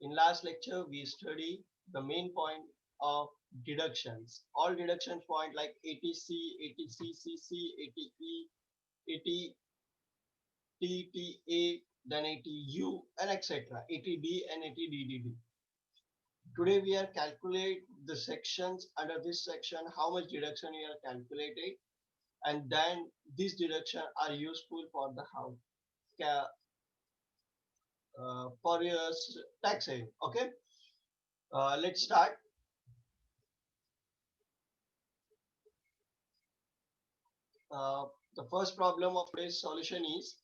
In last lecture, we study the main point of deductions. All deduction point like ATC, ATCCC, ATE, ATTA, then ATU, and etc. ATD and ATDDD. Today we are calculate the sections under this section, how much deduction we are calculating, and then these deduction are useful for the how for your tax saving. Okay, let's start. Uh, the first problem of today's solution is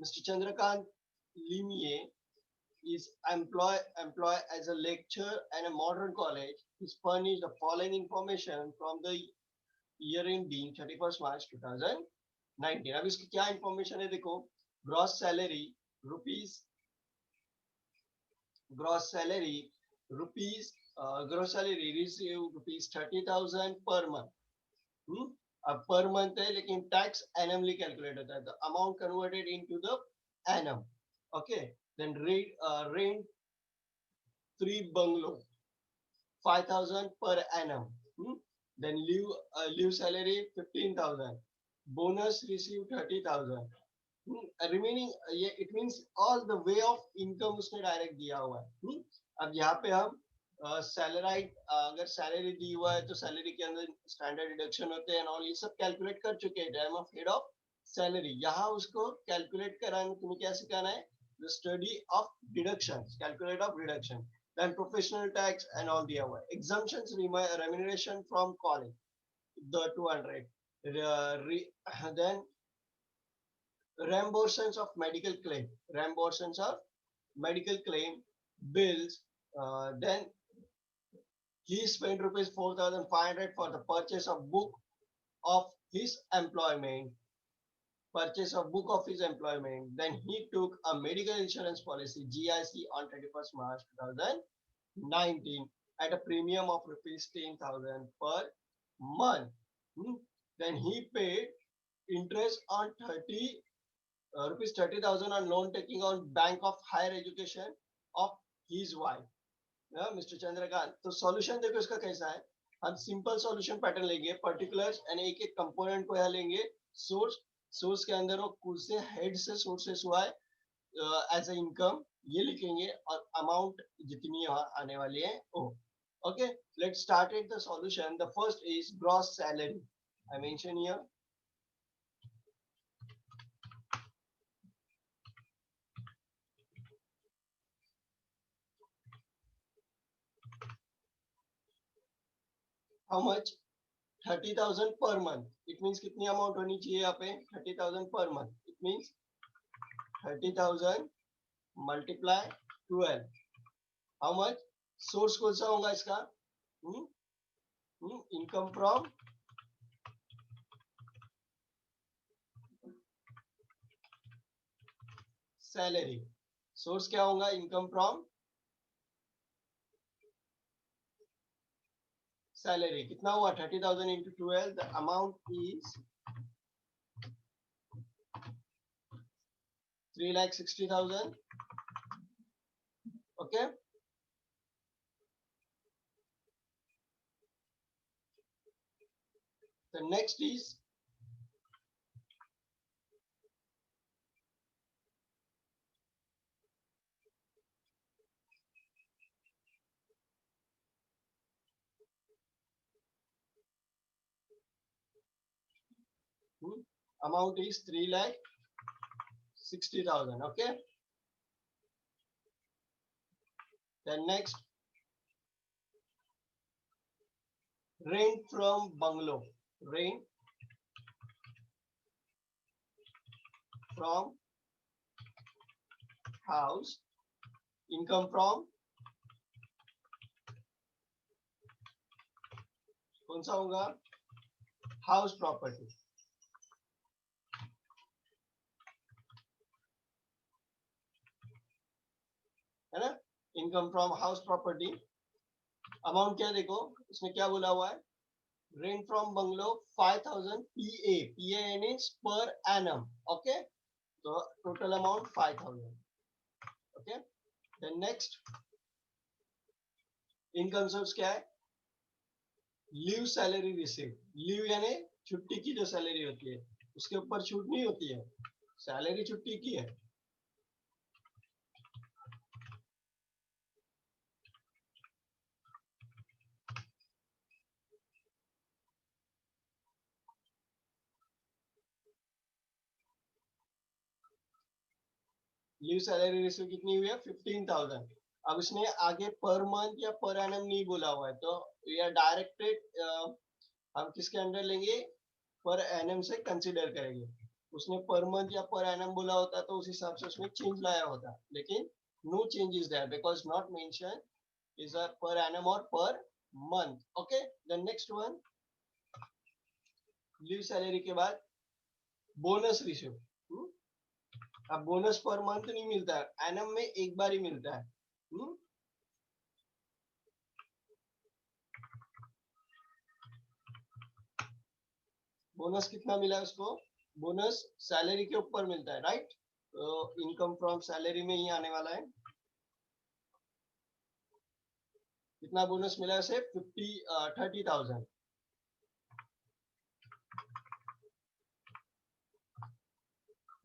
Mr. Chandrakant Limier is employed as a lecturer at a modern college. He's furnished the following information from the year ending 31st March 2019. अब इसकी क्या information है देखो. gross salary rupees gross salary rupees gross salary received rupees 30,000 per month. अब per month है लेकिन tax annually calculate होता है. The amount converted into the annum. Okay, then rent 3 bungalow 5,000 per annum. Then leave salary 15,000. Bonus received 30,000. Remaining ये it means all the way of income उसने direct दिया हुआ है. अब यहाँ पे हम सैलराइड अगर सैलरी दी हुआ है तो सैलरी के अंदर स्टैंडर्ड डिडक्शन होते हैं और ये सब कैलकुलेट कर चुके हैं time of head of salary. यहाँ उसको कैलकुलेट कराना तुम्हें क्या सिखाना है, the study of deductions, calculate of reduction, then professional tax and all the other exemptions, remuneration from college, the 200, then reimbursements of medical claim bills. Then he spent rupees 4,500 for the purchase of book of his employment. Then he took a medical insurance policy GIC on 31st March 2019 at a premium of rupees 10,000 per month. Then he paid interest on rupees 30,000 on loan taking on Bank of Higher Education of his wife, Mr. Chandrakant. तो solution देखो इसका कैसा है. हम simple solution pattern लेंगे, particulars यानी एक एक कंपोनेंट को यहाँ लेंगे. सोर्स के अंदर वो कुल से हेड से सोर्सेस हुआ है एज ए इनकम ये लिखेंगे और अमाउंट जितनी यहाँ आने वाली है ओ. Okay, let's start it the solution. The first is gross salary. I mention here. How much? 30,000 per month. It means कितनी अमाउंट होनी चाहिए यहाँ पे 30,000 per month. It means 30,000 multiply 12. How much? Source कौन सा होगा इसका? Income from salary. सोर्स क्या होगा? Income from salary. कितना हुआ? 30,000 into 12. The amount is 3,60,000. Okay. The next is amount is 3,60,000. Okay. Then next, rent from bungalow. Rent from house. Income from कौन सा होगा? House property. है ना? Income from house property. Amount क्या देखो इसमें क्या बोला हुआ है? rent from bungalow 5,000 PA. PA means per annum. Okay. So total amount 5,000. Okay. Then next income source क्या है? Leave salary receive. लीव यानी छुट्टी की जो सैलरी होती है उसके ऊपर छूट नहीं होती है, सैलरी छुट्टी की है. लीव सैलरी रिसीव कितनी हुई है? 15,000. अब इसने आगे पर मंथ या पर एनम नहीं बोला हुआ है, तो ये डायरेक्टेड हम किसके अंडर लेंगे? पर एनम से कंसीडर करेंगे. उसने पर मंथ या पर एनम बोला होता तो उस हिसाब से उसमें चेंज लाया होता, लेकिन no change is there because not mention is a per annum और per month. Okay. Then next one, leave salary के बाद बोनस रिसीव. अब बोनस पर मंथ नहीं मिलता है, एनम में एक बार ही मिलता है. बोनस कितना मिला है उसको? बोनस सैलरी के ऊपर मिलता है, राइट? तो इनकम फ्रॉम सैलरी में ही आने वाला है. कितना बोनस मिला है उसे? 30,000.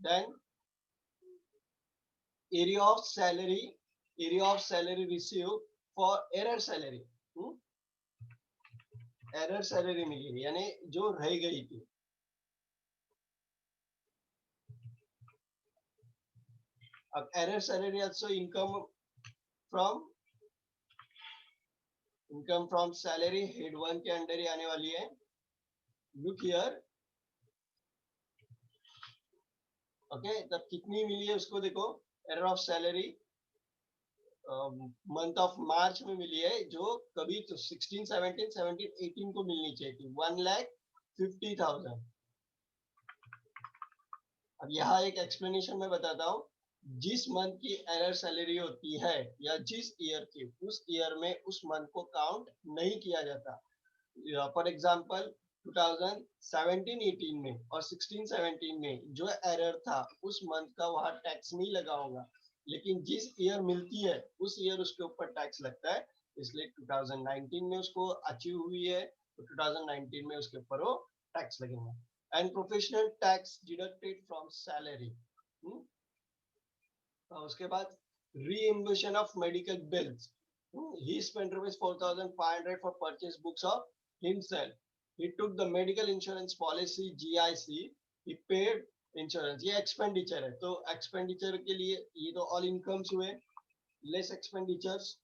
Then arrear of salary receive for arrear salary. Arrear salary मिली यानी जो रह गई थी. अब arrear salary also income from salary head 1 के अंडर ही आने वाली है. Look here. ओके. तब कितनी मिली है उसको देखो. Arrear of salary month of March में मिली है, जो कभी तो 16, 17, 17, 18 को मिलनी चाहिए थी. 1,50,000. अब यहाँ एक एक्सप्लेनेशन मैं बताता हूँ. जिस मंथ की एरर सैलरी होती है या जिस ईयर की, उस ईयर में उस मंथ को काउंट नहीं किया जाता. फॉर एग्जाम्पल 2017-18 में और 16-17 में जो एरर था उस मंथ का वहां टैक्स नहीं लगा होगा, लेकिन जिस ईयर मिलती है उस ईयर उसके ऊपर टैक्स लगता है. इसलिए 2019 में उसको अचीव हुई है तो 2019 में उसके ऊपर वो टैक्स लगेगा. And professional tax deducted from salary. उसके बाद reimbursement of medical bills. He spent rupees 4,500 for purchase books of himself. He took the medical insurance policy GIC. He paid insurance. ये expenditure है, तो expenditure के लिए ये तो all incomes हुए, less expenditures.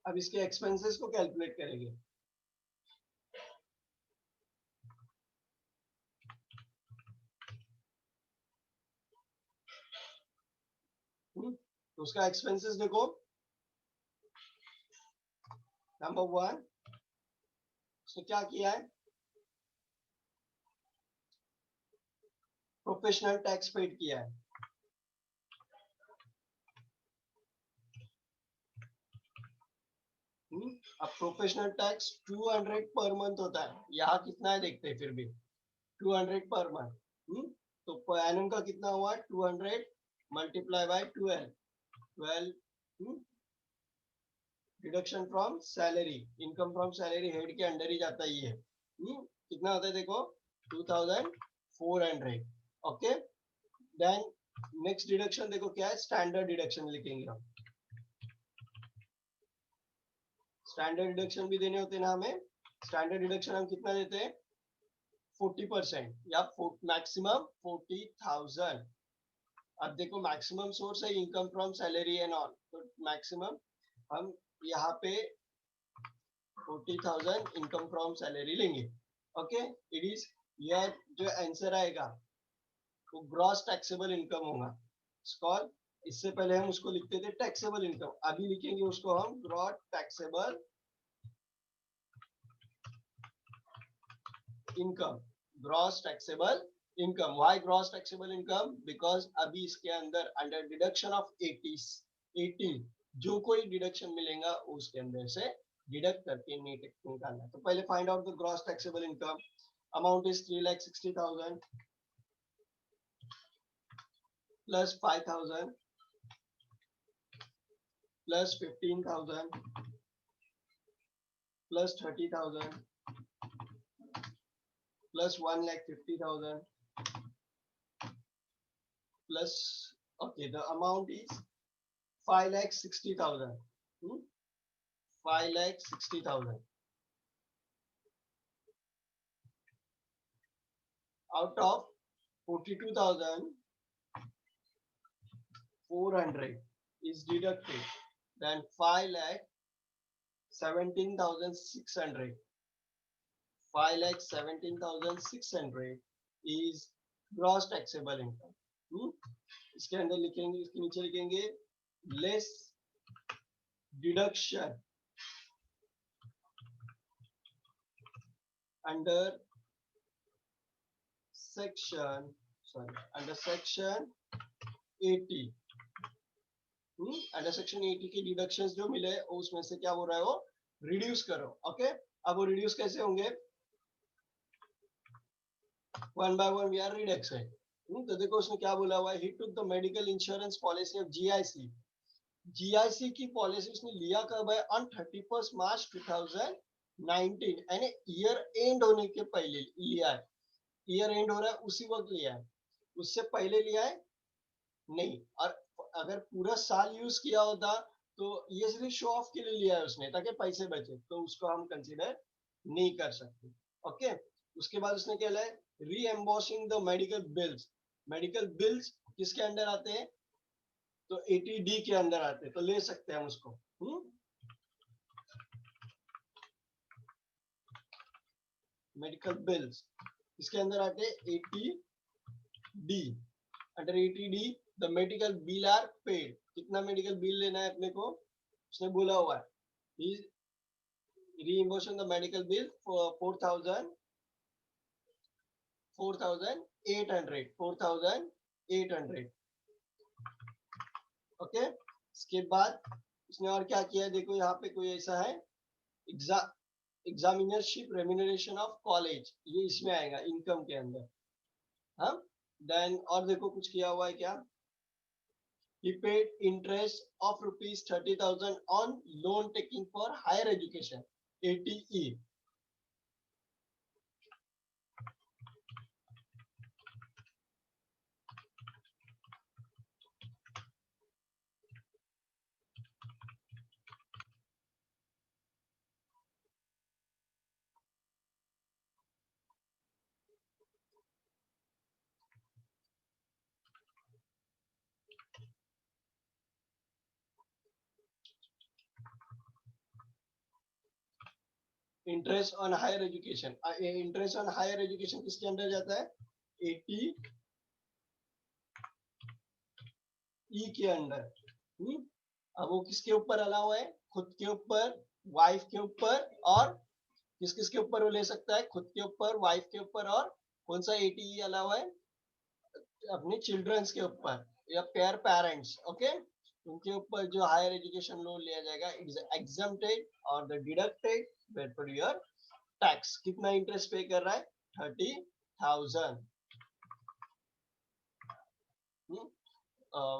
अब इसके expenses को calculate करेंगे. तो उसका expenses देखो. नंबर 1 उसने क्या किया है? प्रोफेशनल टैक्स पेड किया है. अब प्रोफेशनल टैक्स 200 पर मंथ होता है. यहाँ कितना है देखते हैं फिर भी. 200 पर मंथ. तो पर एनम का कितना हुआ? 200 multiply by 12 deduction from salary. Income from salary head के अंडर ही जाता ही है. कितना होता है देखो? 2,400. ओके. देन नेक्स्ट डिडक्शन देखो क्या है? स्टैंडर्ड डिडक्शन लिखेंगे हम. स्टैंडर्ड डिडक्शन भी देने होते हैं ना हमें. स्टैंडर्ड डिडक्शन हम कितना देते हैं? 40% या मैक्सिमम 40,000. अब देखो मैक्सिमम सोर्स है income from salary and all, तो मैक्सिमम हम यहाँ पे 40,000 इनकम फ्रॉम सैलरी लेंगे. ओके. इट इज यह जो आंसर आएगा वो ग्रॉस टैक्सेबल इनकम होगा. स्कॉल इससे पहले हम उसको लिखते थे टैक्सेबल इनकम, अभी लिखेंगे उसको हम gross taxable income. Gross taxable income, why gross taxable income, because अभी इसके अंदर अंडर डिडक्शन ऑफ 80 जो कोई डिडक्शन मिलेगा उसके अंदर से डिडक्ट करके नेट निकालना है। तो पहले find out the gross taxable income. Amount is 3,60,000 plus 5,000 plus 15,000 plus 30,000 plus 1,50,000 plus, okay, the amount is 5,60,000. 5,60,000 out of 42,400 is deducted, then 5,17,600. 5,17,600 is gross taxable income. इसके अंदर लिखेंगे, इसके नीचे लिखेंगे less deduction under section 80। Under section 80 के deductions जो मिले उसमें से क्या हो रहा है, वो रिड्यूस करो। ओके, अब वो रिड्यूस कैसे होंगे, one by one we are reduction. तो देखो उसने क्या बोला हुआ है, he took the medical insurance policy of GIC. GIC की पॉलिसी उसने लिया कब है, ऑन 31 मार्च 2019, यानी ईयर एंड होने के पहले लिया है। ईयर एंड हो रहा है उसी वक्त लिया है, उससे पहले लिया है नहीं। और अगर पूरा साल यूज किया होता तो ये सिर्फ शो ऑफ के लिए लिया है उसने ताकि पैसे बचे, तो उसको हम कंसीडर नहीं कर सकते। ओके, उसके बाद उसने क्या लिया है, reimbursing the medical bills. Medical bills किसके अंडर आते हैं, तो 80D के अंदर आते हैं, तो ले सकते हैं हम उसको। मेडिकल बिल्स इसके अंदर आते हैं 80D। Under 80D the medical bill are paid. कितना मेडिकल बिल लेना है अपने को, उसने बोला हुआ है, reimbursement the medical bill for 4,800। Okay, इसके बाद उसने और क्या किया है, देखो यहाँ पे कोई ऐसा है, एग्जामिनरशिप रेम्यूनरेशन ऑफ कॉलेज, ये इसमें आएगा इनकम के अंदर। हाँ, देन और देखो कुछ किया हुआ है क्या, he paid interest of rupees 30,000 on loan taking for higher education, ATE। Interest on higher education, interest on higher education किसके अंदर जाता है, 80E के अंदर। अब वो किसके ऊपर अलाउ है, खुद के ऊपर, वाइफ के ऊपर, और किस किस के ऊपर वो ले सकता है, खुद के ऊपर, वाइफ के ऊपर, और कौन सा 80E अलाउ है, अपने चिल्ड्रंस के ऊपर या पेयर पेरेंट्स। ओके, उनके ऊपर जो हायर एजुकेशन लोन लिया जाएगा, इट इज एग्जम्प्टेड और the deducted for your tax. कितना इंटरेस्ट पे कर रहा है, 30,000।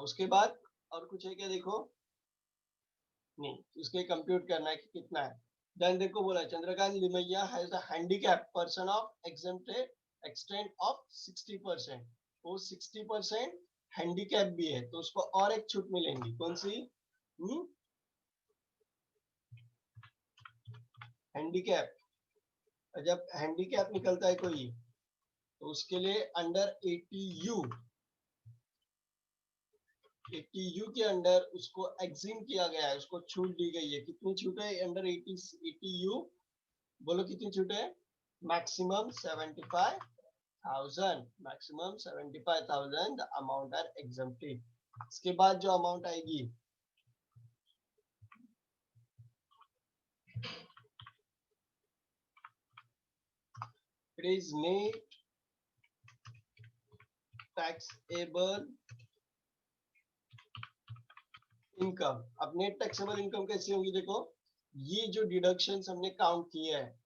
उसके बाद और कुछ है क्या, देखो नहीं, उसके कंप्यूट करना है कि कितना है। देन देखो बोला, Chandrakant Limaye has a handicap person of exempted extent of 60%। वो 60% हैंडीकैप भी है, तो उसको और एक छूट मिलेंगी, कौन सी, हैंडीकैप। जब हैंडीकैप निकलता है कोई तो उसके लिए अंडर 80U के अंडर उसको एग्जिम किया गया है, उसको छूट दी गई है। कितनी छूट है अंडर 80U, बोलो कितनी छूट है, maximum 75,000। Maximum 75,000 the amount are exempted. इसके बाद जो अमाउंट आएगी, it is net taxable income. अब नेट टैक्सेबल इनकम कैसी होगी, देखो ये जो डिडक्शंस हमने काउंट किए हैं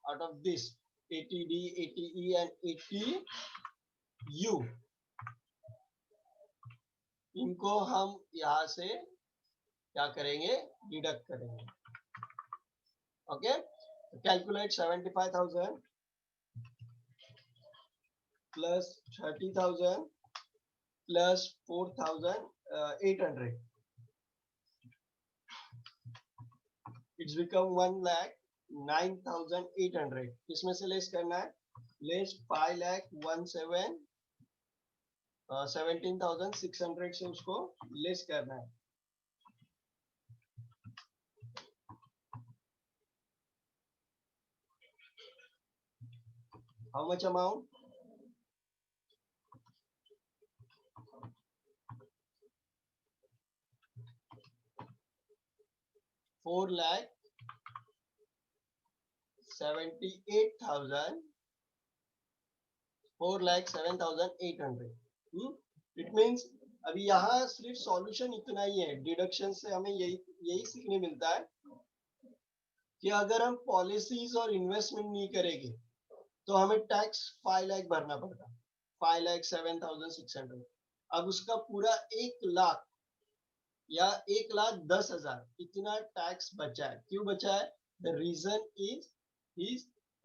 out of this ATD, ATE and ATU, इनको हम यहां से क्या करेंगे, डिडक्ट करेंगे। Okay, calculate 75,000 plus 30,000 plus 4,800, it's become 1,09,800। इसमें से लेस करना है, लेस 5,17,600 से उसको लेस करना है। How much amount, 4,78,000, 4,07,800। It means अभी यहाँ सिर्फ सॉल्यूशन इतना ही है, डिडक्शन से हमें यही सीखने मिलता है कि अगर हम पॉलिसीज और इन्वेस्टमेंट नहीं करेंगे तो हमें टैक्स 5 लाख भरना पड़ता, 5,07,600। अब उसका पूरा 1 लाख या 1,10,000 इतना टैक्स बचा है। क्यों बचा है? The reason is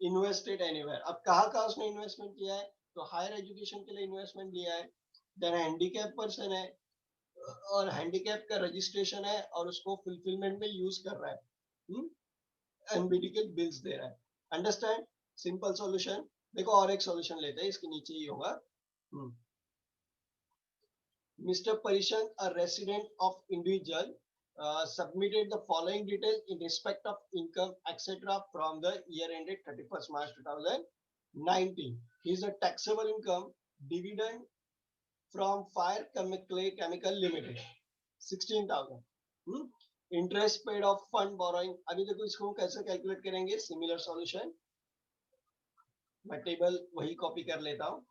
invested anywhere. अब कहाँ उसने इन्वेस्टमेंट किया है, तो हायर एजुकेशन के लिए इन्वेस्टमेंट लिया है, देन हैंडीकैप पर्सन है और हैंडीकैप का रजिस्ट्रेशन है और उसको फुलफिलमेंट में यूज कर रहा है, एंड मेडिकल बिल्स दे रहा है। अंडरस्टैंड? Simple solution. देखो और एक सॉल्यूशन लेते हैं, इसके नीचे ही होगा। Mr. Parishan, a resident of individual, submitted the following details in respect of income, etc. from the year ended 31st March 2019. His taxable income, dividend from Fire Chemical Limited, 16,000. Interest paid of fund borrowing. अभी देखो इसको कैसे calculate करेंगे, similar solution. मैं table वही copy कर लेता हूँ।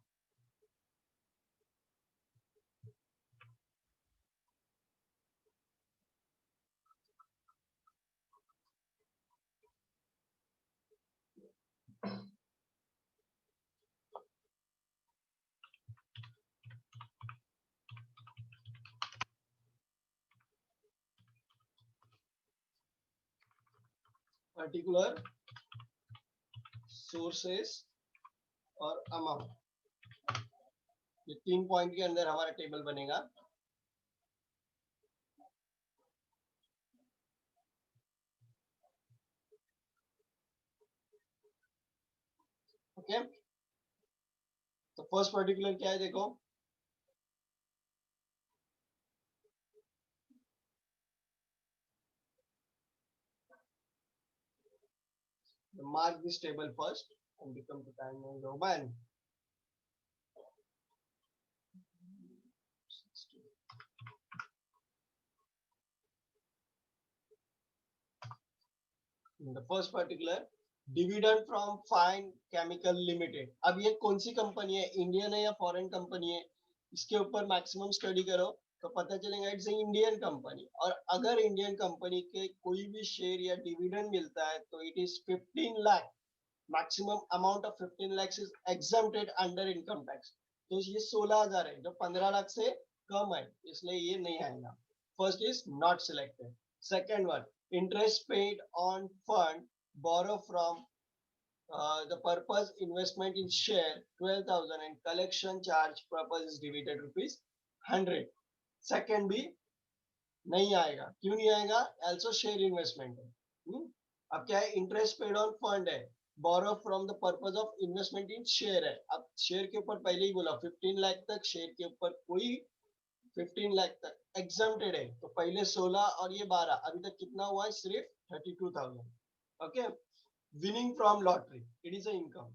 पर्टिकुलर सोर्सेस और अमाउंट, ये 3 पॉइंट के अंदर हमारा टेबल बनेगा। ओके, तो फर्स्ट पर्टिकुलर क्या है, देखो mark this table first and become the time Roman. In the first particular, dividend from fine chemical limited. अब ये कौन सी कंपनी है, इंडियन है या फॉरेन कंपनी है, इसके ऊपर मैक्सिमम स्टडी करो तो पता चलेगा इट्स ए इंडियन कंपनी। और अगर इंडियन कंपनी के कोई भी शेयर या डिविडेंड मिलता है तो it is 15 lakh, maximum amount of 15 lakhs is exempted under income tax. तो ये 16,000 है जो 15 लाख से कम है, इसलिए ये नहीं आएगा। First is not selected. Second one, interest paid on fund borrow from the purpose investment in share 12,000 and collection charge purpose is divided rupees 100। Second भी नहीं आएगा। क्यों नहीं आएगा? also share investment है। अब क्या है, इंटरेस्ट पेड ऑन फंड है, borrow from the purpose of investment in share है। अब शेयर के ऊपर पहले ही बोला 15 लाख तक शेयर के ऊपर कोई 15 लाख तक एग्जम्प्टेड है, तो पहले 16 और ये 12, अभी तक कितना हुआ है, सिर्फ 32,000। Okay, winning from lottery, it is a income.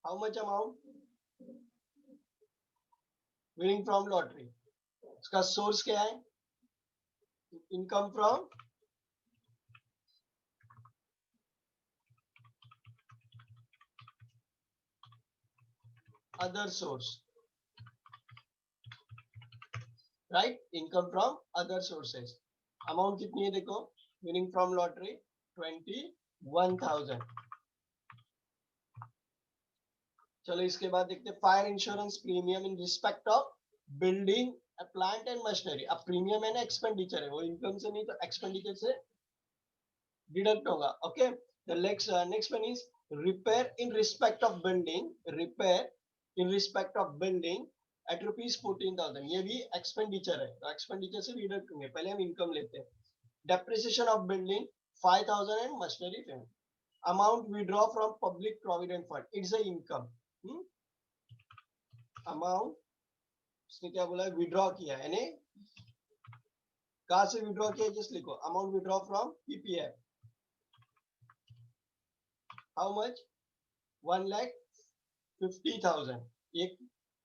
How much amount, winning from lottery, उसका सोर्स क्या है, income from other source, right, income from other sources. Amount कितनी है देखो, विनिंग फ्रॉम लॉटरी 21,000। चलो इसके बाद देखते हैं fire insurance premium in respect of building plant and machinery. अब प्रीमियम है ना, एक्सपेंडिचर है, वो इनकम से नहीं तो एक्सपेंडिचर से डिडक्ट होगा। Okay, the next one is repair in respect of building, repair in respect of building at ₹14,000, ये भी एक्सपेंडिचर है, तो एक्सपेंडिचर से डिडक्ट होंगे। पहले हम इनकम लेते हैं। Depreciation of building 5,000 and machinery payment. Amount withdraw from public provident fund, it's a income. Amount, उसने क्या बोला, विड्रॉ किया है, यानी कहां से विड्रॉ किया, जस्ट लिखो amount withdraw from PPF. How much, 1,50,000। ये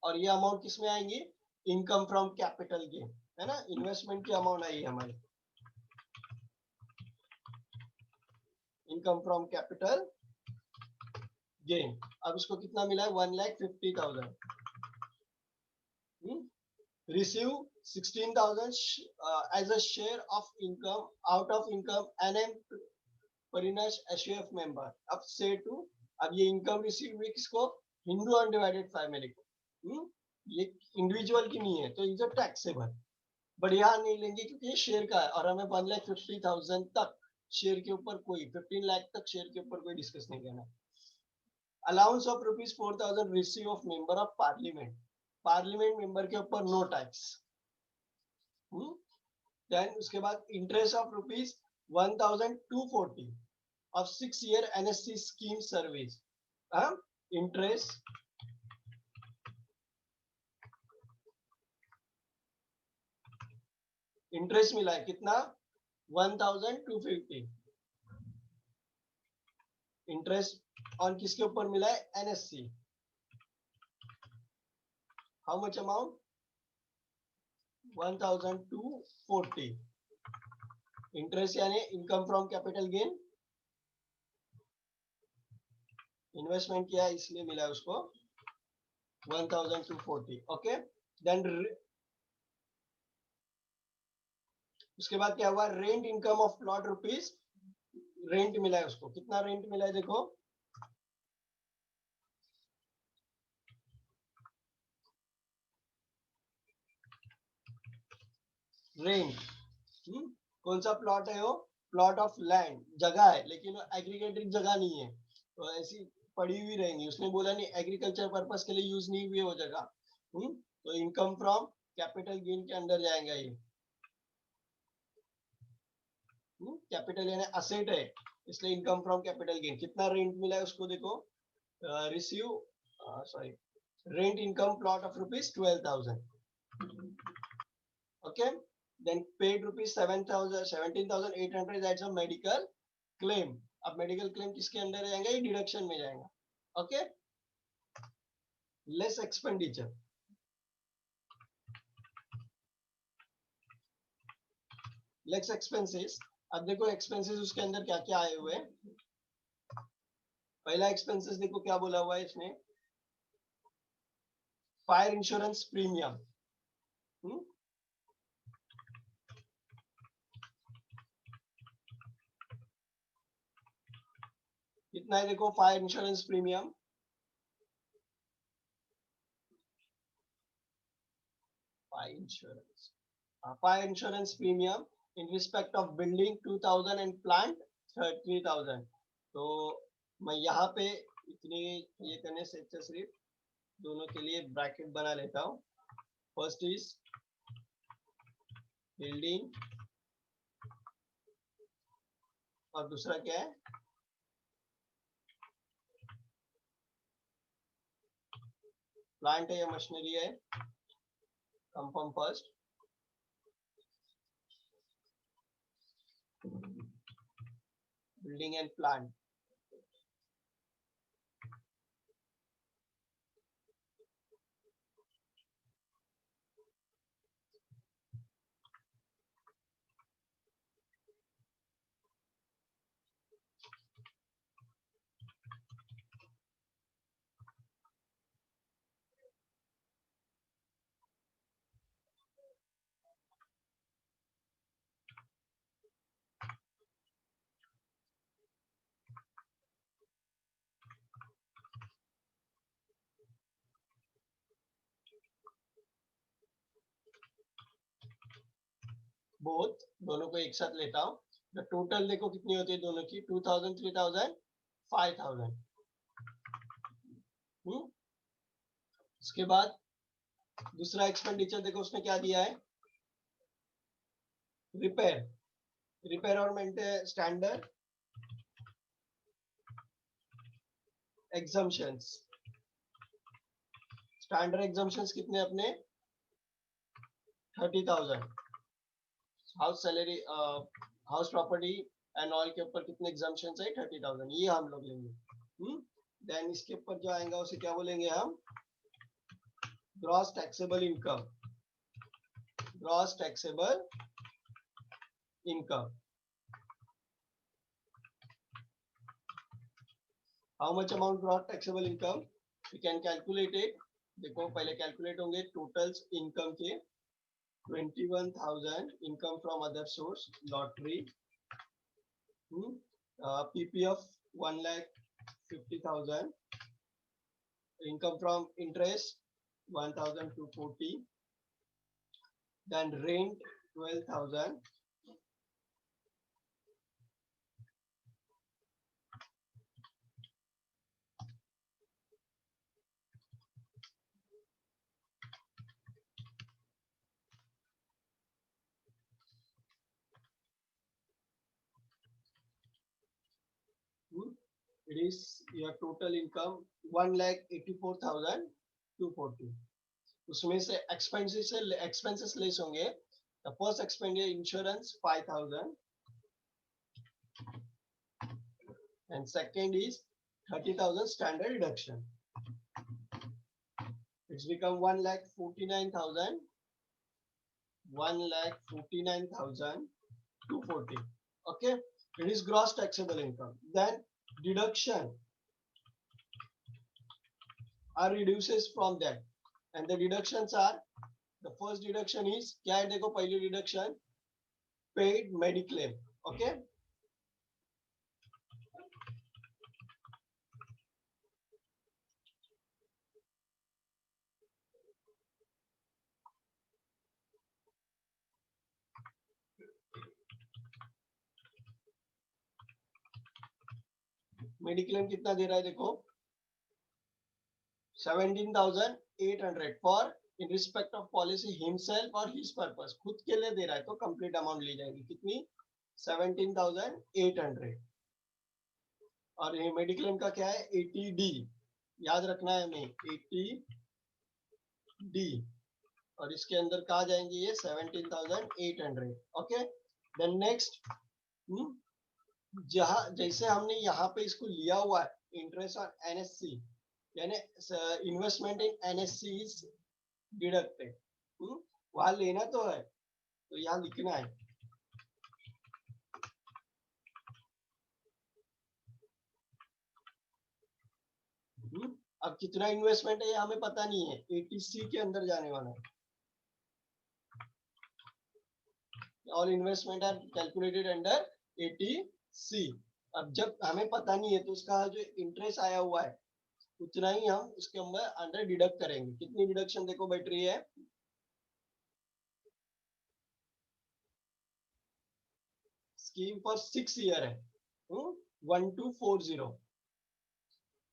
और ये अमाउंट किस में आएंगी, इनकम फ्रॉम कैपिटल गेन, है ना, इन्वेस्टमेंट की अमाउंट आई है हमारी, इनकम फ्रॉम कैपिटल गेन। अब इसको कितना मिला है, 1,50,000। Receive 16,000 as a share of income out of income NM परिनश एसयूएफ मेंबर। अब से टू, अब ये इनकम रिसीव हुई किसको, हिंदू अनडिवाइडेड फैमिली को। ये इंडिविजुअल की नहीं है तो इज टैक्सेबल, बट यहाँ नहीं लेंगे क्योंकि ये शेयर का है और हमें 1,50,000 तक शेयर के ऊपर कोई 15 लाख तक शेयर के ऊपर कोई डिस्कस नहीं करना। Allowance of ₹4,000 receive of member of parliament, parliament member के ऊपर नो टैक्स। देन उसके बाद interest of ₹1,240 of 6-year NSC scheme service, interest मिला है कितना, 1,250। इंटरेस्ट ऑन किसके ऊपर मिला है, NSC. How much amount, 1,240। Interest यानी income from capital gain, investment किया इसलिए मिला है उसको 1,240। ओके, देन उसके बाद क्या हुआ, rent income of plot rupees, rent मिला है उसको, कितना रेंट मिला है देखो, रेंट। कौन सा प्लॉट है वो, प्लॉट ऑफ लैंड, जगह है लेकिन वो एग्रीगेटेड जगह नहीं है, तो ऐसी पड़ी हुई रहेंगी, उसने बोला नहीं एग्रीकल्चर पर्पस के लिए यूज नहीं हुई वो जगह। तो इनकम फ्रॉम कैपिटल गेन के अंदर जाएगा ये। कैपिटल यानी असेट है, इसलिए इनकम फ्रॉम कैपिटल गेन। कितना रेंट मिला है उसको देखो, receive sorry rent income plot of ₹12,000। Okay, then paid ₹17,800 that's a medical claim। अब मेडिकल क्लेम किसके अंदर जाएंगे, ये डिडक्शन में जाएगा। Okay, less expenditure, less expenses. अब देखो एक्सपेंसेस उसके अंदर क्या क्या आए हुए हैं। पहला एक्सपेंसेस देखो क्या बोला हुआ है इसमें, फायर इंश्योरेंस प्रीमियम। कितना है देखो, fire insurance premium, fire insurance premium in respect of building 2,000 and plant 3,000। तो मैं यहाँ पे इतनी ये करने से अच्छा सिर्फ दोनों के लिए ब्रैकेट बना लेता हूँ। फर्स्ट इज बिल्डिंग और दूसरा क्या है, प्लांट है या मशीनरी है, confirm first. Building and plant, both, दोनों को एक साथ लेता हूँ, द टोटल देखो कितनी होती है दोनों की, 2000, 3000, 5000। उसके बाद दूसरा एक्सपेंडिचर देखो उसने क्या दिया है, रिपेयर, रिपेयर और maintain standard exemptions, standard exemptions कितने अपने 30,000, house salary, house property and all के ऊपर कितने एग्जम्पशंस है 30,000, ये हम लोग लेंगे। देन इसके ऊपर जो आएगा उसे क्या बोलेंगे हम, gross taxable income, gross taxable income, how much amount gross taxable income, we can calculate it. देखो पहले कैलकुलेट होंगे टोटल्स इनकम के, 21,000 income from other source, lottery, PPF 1,50,000, income from interest 1,240, then rent 12,000, it is your total income 1,84,240। उसमें से expenses less होंगे, the first expenditure insurance 5,000 and second is 30,000 standard deduction, it's become 1,49,000, 1,49,240, okay, it is gross taxable income। Then deduction are reduces from that, and the deductions are, the first deduction is क्या है, देखो पहली deduction paid mediclaim, okay, mediclaim कितना दे रहा है देखो 17,800 for in respect of policy himself और his purpose, खुद के लिए दे रहा है तो कंप्लीट अमाउंट ली जाएगी, कितनी 17,800। और ये मेडिक्लेम का क्या है 80D, याद रखना है हमें 80D, और इसके अंदर कहा जाएंगे ये 17,800, ओके। देन नेक्स्ट, जहां जैसे हमने यहाँ पे इसको लिया हुआ है इंटरेस्ट ऑन एनएससी, यानी investment in NSC is deducted, वहां लेना तो है तो यहाँ लिखना है, अब कितना इन्वेस्टमेंट है ये हमें पता नहीं है, 80C के अंदर जाने वाला है, all investment are calculated under 80C। अब जब हमें पता नहीं है तो उसका जो इंटरेस्ट आया हुआ है उतना ही हम उसके अंदर डिडक्ट करेंगे, कितनी डिडक्शन देखो बैठ रही है, स्कीम फॉर 6 ईयर है, 1240,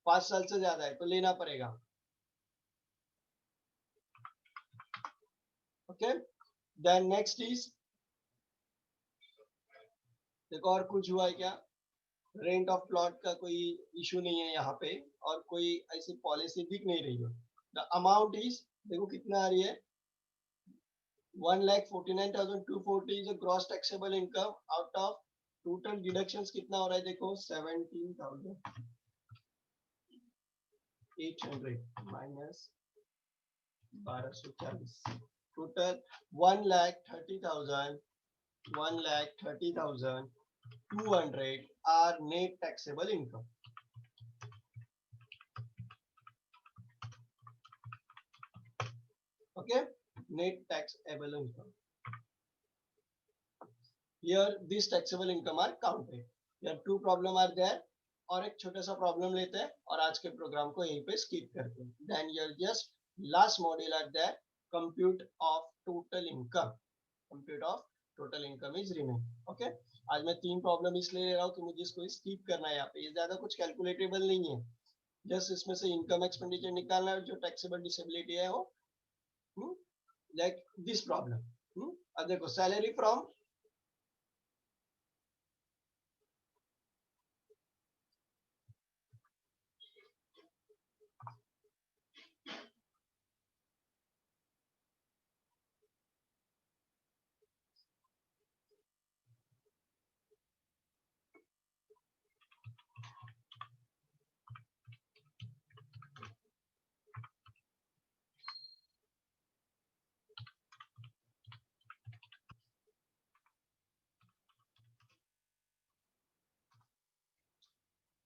5 साल से ज्यादा है तो लेना पड़ेगा, ओके। देन नेक्स्ट इज, देखो और कुछ हुआ है क्या, रेंट ऑफ प्लॉट का कोई इशू नहीं है यहाँ पे, और कोई ऐसी पॉलिसी दिख नहीं रही है। द अमाउंट इज, देखो कितना आ रही है 1,49,240 is gross taxable income, out of total deductions कितना हो रहा है देखो 17,800 minus 1240, total 1,30,000, 1,30,200 are net taxable income, okay, net taxable income, here this taxable income are counted, here two problem are there, और एक छोटा सा प्रॉब्लम लेते हैं और आज के प्रोग्राम को यहीं पे स्किप करते हैं। Then your just last module are there, compute of total income, compute of total income is remain. Okay, आज मैं 3 प्रॉब्लम इसलिए ले रहा हूँ कि मुझे इसको स्किप करना है. यहाँ पे ये ज्यादा कुछ कैलकुलेटेबल नहीं है, जस्ट इसमें से इनकम एक्सपेंडिचर निकालना है, जो टैक्सेबल डिसेबिलिटी है वो लाइक दिस प्रॉब्लम. अब देखो salary from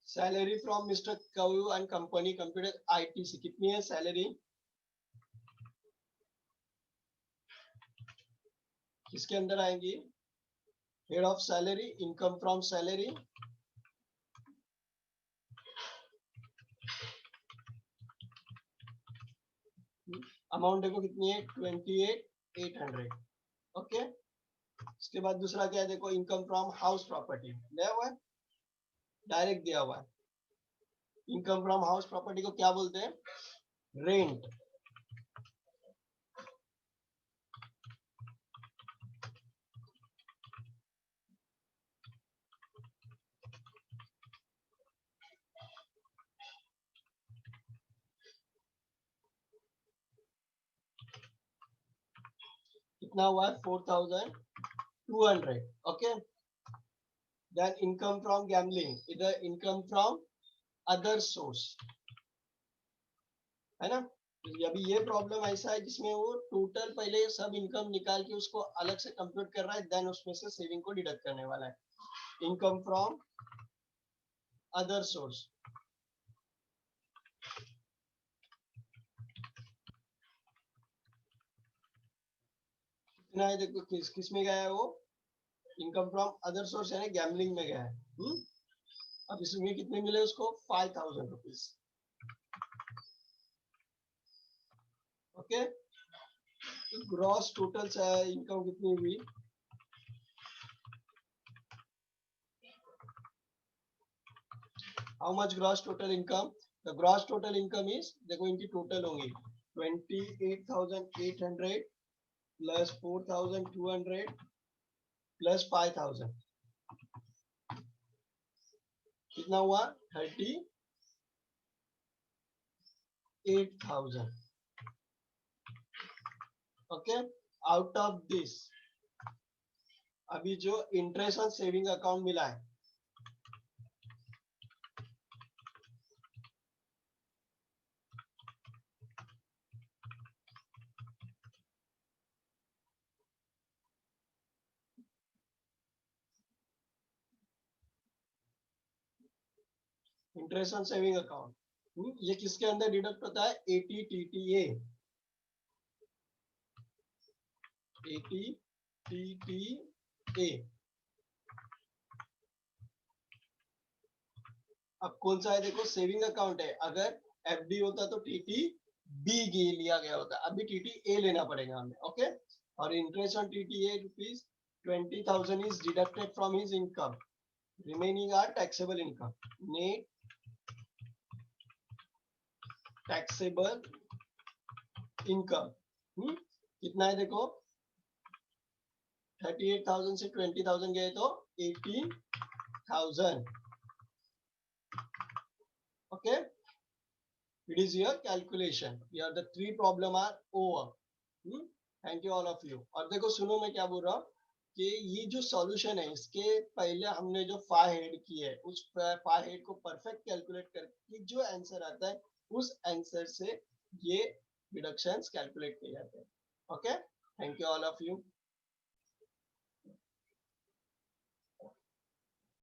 salary from mister Kavu and company computer ITC कितनी है सैलरी, किसके अंदर आएंगी, head of salary, income from salary, amount देखो कितनी है 28,800. ओके, इसके बाद दूसरा क्या है देखो, इनकम फ्रॉम हाउस प्रॉपर्टी दिया हुआ है, डायरेक्ट दिया हुआ है. इनकम फ्रॉम हाउस प्रॉपर्टी को क्या बोलते हैं, रेंट. कितना हुआ है 4,200. Okay, then income from gambling, इधर इनकम फ्रॉम अदर सोर्स है ना. अभी ये प्रॉब्लम ऐसा है जिसमें वो टोटल पहले सब इनकम निकाल के उसको अलग से कंप्यूट कर रहा है, देन उसमें से सेविंग को डिडक्ट करने वाला है. इनकम फ्रॉम अदर सोर्स, कितना है देखो, किस में गया है वो, इनकम फ्रॉम अदर सोर्स यानी गैम्बलिंग में गया है. अब इसमें कितने मिले उसको 5,000 rupees. Okay, gross total income कितनी हुई, how much gross total income, the gross total income is देखो इनकी टोटल होंगी 28,800 प्लस 4,200 प्लस 5,000, कितना हुआ 38,000. ओके, आउट ऑफ दिस अभी जो इंटरेस्ट ऑन सेविंग अकाउंट मिला है, इंटरेस्ट ऑन सेविंग अकाउंट, ये किसके अंदर डिडक्ट होता है, एटीटीटीए. एटीटीटीए. अब कौन सा है देखो, सेविंग अकाउंट है, अगर एफडी होता तो टीटी बी लिया गया होता, अभी टीटी ए लेना पड़ेगा हमें. ओके, और interest on TT A rupees 20,000 is deducted from his income, remaining are taxable income. Net taxable income कितना है देखो, 38,000 से 20,000 गए तो 18,000. Okay, it is your calculation. Here the 3 problem are over. Thank you all of you. और देखो सुनो मैं क्या बोल रहा हूँ कि ये जो सॉल्यूशन है इसके पहले हमने जो फाइव हेड की है उस फाइव हेड को परफेक्ट कैलकुलेट करके जो आंसर आता है उस आंसर से ये डिडक्शंस कैलकुलेट किए जाते हैं. Okay, thank you all of you.